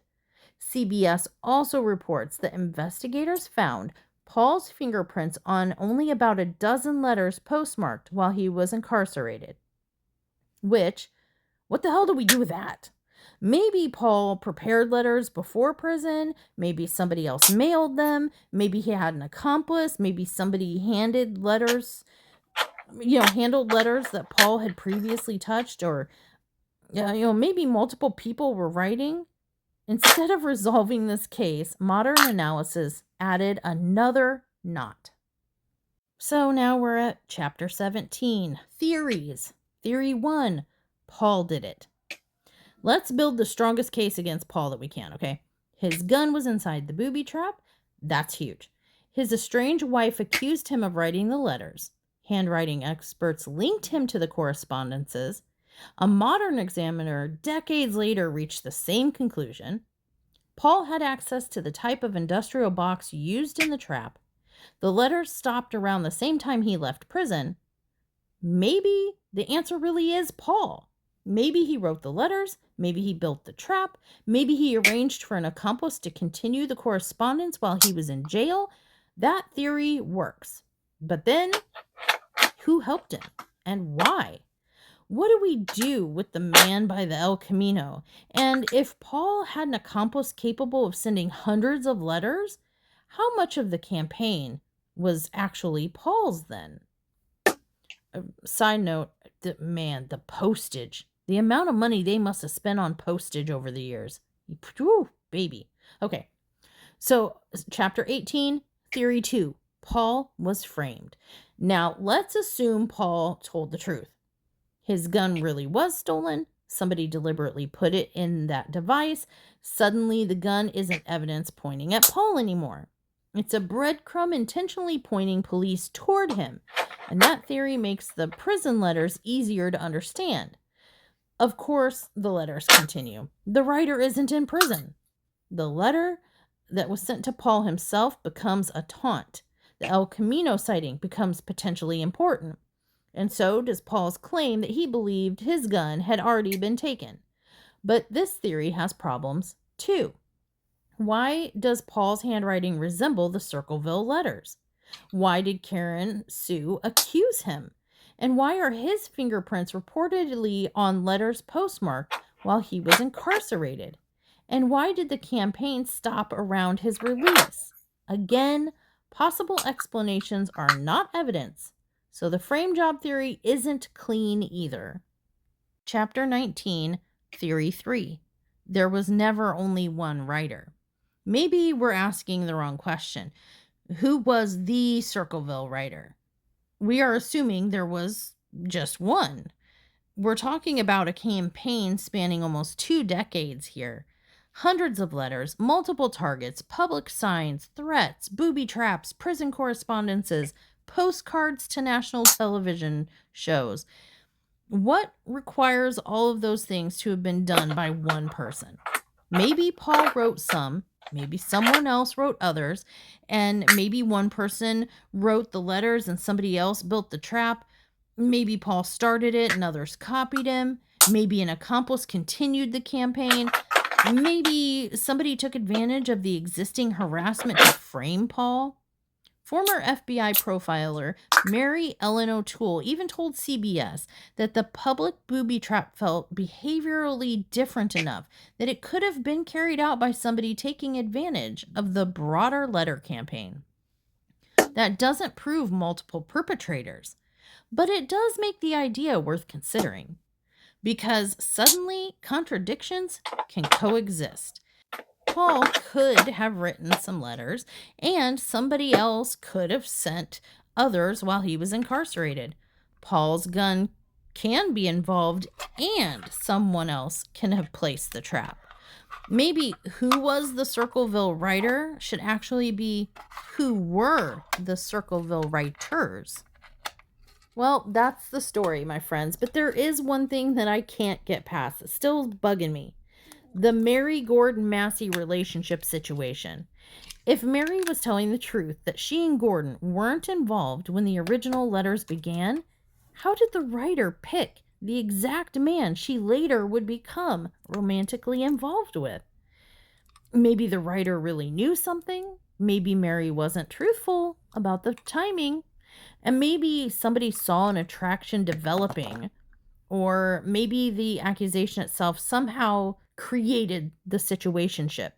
CBS also reports that investigators found Paul's fingerprints on only about a dozen letters postmarked while he was incarcerated. Which, what the hell do we do with that? Maybe Paul prepared letters before prison. Maybe somebody else mailed them. Maybe he had an accomplice. Maybe somebody handled letters that Paul had previously touched, or, maybe multiple people were writing. Instead of resolving this case, modern analysis added another knot. So now we're at chapter 17, theories. Theory 1, Paul did it. Let's build the strongest case against Paul that we can, okay? His gun was inside the booby trap. That's huge. His estranged wife accused him of writing the letters. Handwriting experts linked him to the correspondences. A modern examiner decades later reached the same conclusion. Paul had access to the type of industrial box used in the trap. The letters stopped around the same time he left prison. Maybe the answer really is Paul. Maybe he wrote the letters. Maybe he built the trap. Maybe he arranged for an accomplice to continue the correspondence while he was in jail. That theory works. But then, who helped him and why? What do we do with the man by the El Camino? And if Paul had an accomplice capable of sending hundreds of letters, how much of the campaign was actually Paul's then? Side note, the postage. The amount of money they must have spent on postage over the years. Whew, baby. Okay, so chapter 18, theory 2. Paul was framed. Now, let's assume Paul told the truth. His gun really was stolen. Somebody deliberately put it in that device. Suddenly, the gun isn't evidence pointing at Paul anymore. It's a breadcrumb intentionally pointing police toward him. And that theory makes the prison letters easier to understand. Of course, the letters continue. The writer isn't in prison. The letter that was sent to Paul himself becomes a taunt. The El Camino sighting becomes potentially important. And so does Paul's claim that he believed his gun had already been taken. But this theory has problems, too. Why does Paul's handwriting resemble the Circleville letters? Why did Karen Sue accuse him? And why are his fingerprints reportedly on letters postmarked while he was incarcerated? And why did the campaign stop around his release? Again, possible explanations are not evidence. So the frame job theory isn't clean either. Chapter 19, Theory 3. There was never only one writer. Maybe we're asking the wrong question. Who was the Circleville writer? We are assuming there was just one. We're talking about a campaign spanning almost 2 decades here. Hundreds of letters, multiple targets, public signs, threats, booby traps, prison correspondences, postcards to national television shows. What requires all of those things to have been done by one person? Maybe Paul wrote some, maybe someone else wrote others, and maybe one person wrote the letters and somebody else built the trap. Maybe Paul started it and others copied him. Maybe an accomplice continued the campaign. Maybe somebody took advantage of the existing harassment to frame Paul. Former FBI profiler Mary Ellen O'Toole even told CBS that the public booby trap felt behaviorally different enough that it could have been carried out by somebody taking advantage of the broader letter campaign. That doesn't prove multiple perpetrators, but it does make the idea worth considering, because suddenly contradictions can coexist. Paul could have written some letters, and somebody else could have sent others while he was incarcerated. Paul's gun can be involved, and someone else can have placed the trap. Maybe who was the Circleville writer should actually be who were the Circleville writers. Well, that's the story, my friends. But there is one thing that I can't get past. It's still bugging me. The Mary Gordon Massey relationship situation. If Mary was telling the truth that she and Gordon weren't involved when the original letters began, how did the writer pick the exact man she later would become romantically involved with? Maybe the writer really knew something. Maybe Mary wasn't truthful about the timing. And maybe somebody saw an attraction developing. Or maybe the accusation itself somehow created the situationship.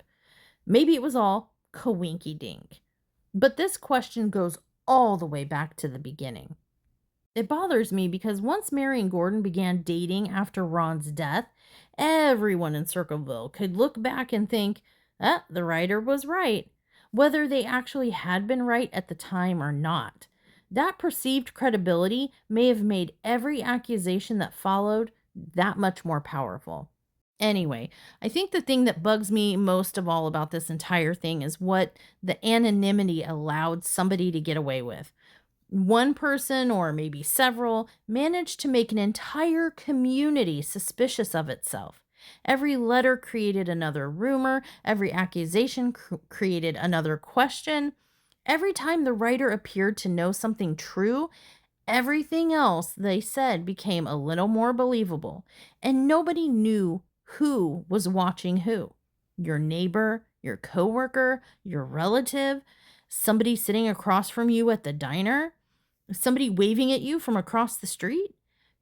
Maybe it was all coinky dink. But this question goes all the way back to the beginning. It bothers me because once Mary and Gordon began dating after Ron's death, everyone in Circleville could look back and think, the writer was right, whether they actually had been right at the time or not. That perceived credibility may have made every accusation that followed that much more powerful. Anyway, I think the thing that bugs me most of all about this entire thing is what the anonymity allowed somebody to get away with. One person, or maybe several, managed to make an entire community suspicious of itself. Every letter created another rumor. Every accusation created another question. Every time the writer appeared to know something true, everything else they said became a little more believable. And nobody knew who was watching who. Your neighbor, your coworker, your relative, somebody sitting across from you at the diner, somebody waving at you from across the street.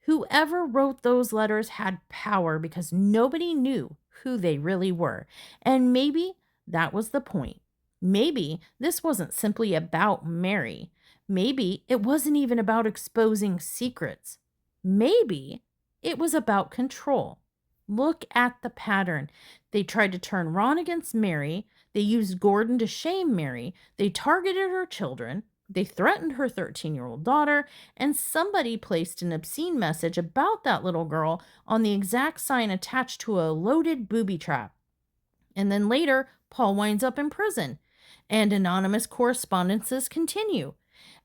Whoever wrote those letters had power because nobody knew who they really were. And maybe that was the point. Maybe this wasn't simply about Mary. Maybe it wasn't even about exposing secrets. Maybe it was about control. Look at the pattern. They tried to turn Ron against Mary. They used Gordon to shame Mary. They targeted her children. They threatened her 13-year-old daughter, and somebody placed an obscene message about that little girl on the exact sign attached to a loaded booby trap. And then later, Paul winds up in prison, and anonymous correspondences continue.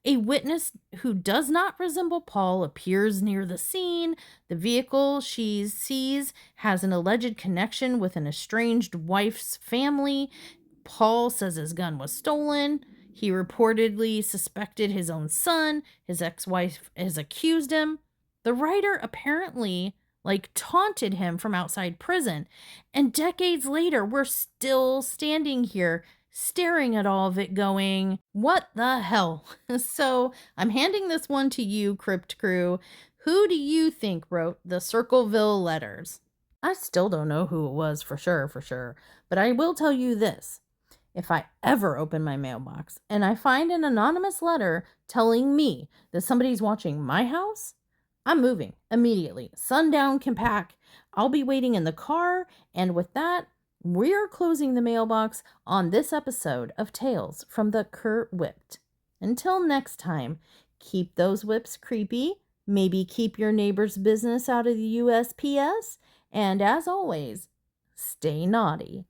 A witness who does not resemble Paul appears near the scene. The vehicle she sees has an alleged connection with an estranged wife's family. Paul says his gun was stolen. He reportedly suspected his own son. His ex-wife has accused him. The writer apparently taunted him from outside prison. And decades later, we're still standing here staring at all of it going, what the hell? So I'm handing this one to you, Crypt Crew. Who do you think wrote the Circleville Letters? I still don't know who it was for sure. But I will tell you this. If I ever open my mailbox and I find an anonymous letter telling me that somebody's watching my house, I'm moving immediately. Sundown can pack. I'll be waiting in the car. And with that, we're closing the mailbox on this episode of Tales from the Cr'WIP't. Until next time, keep those whips creepy. Maybe keep your neighbor's business out of the USPS. And as always, stay naughty.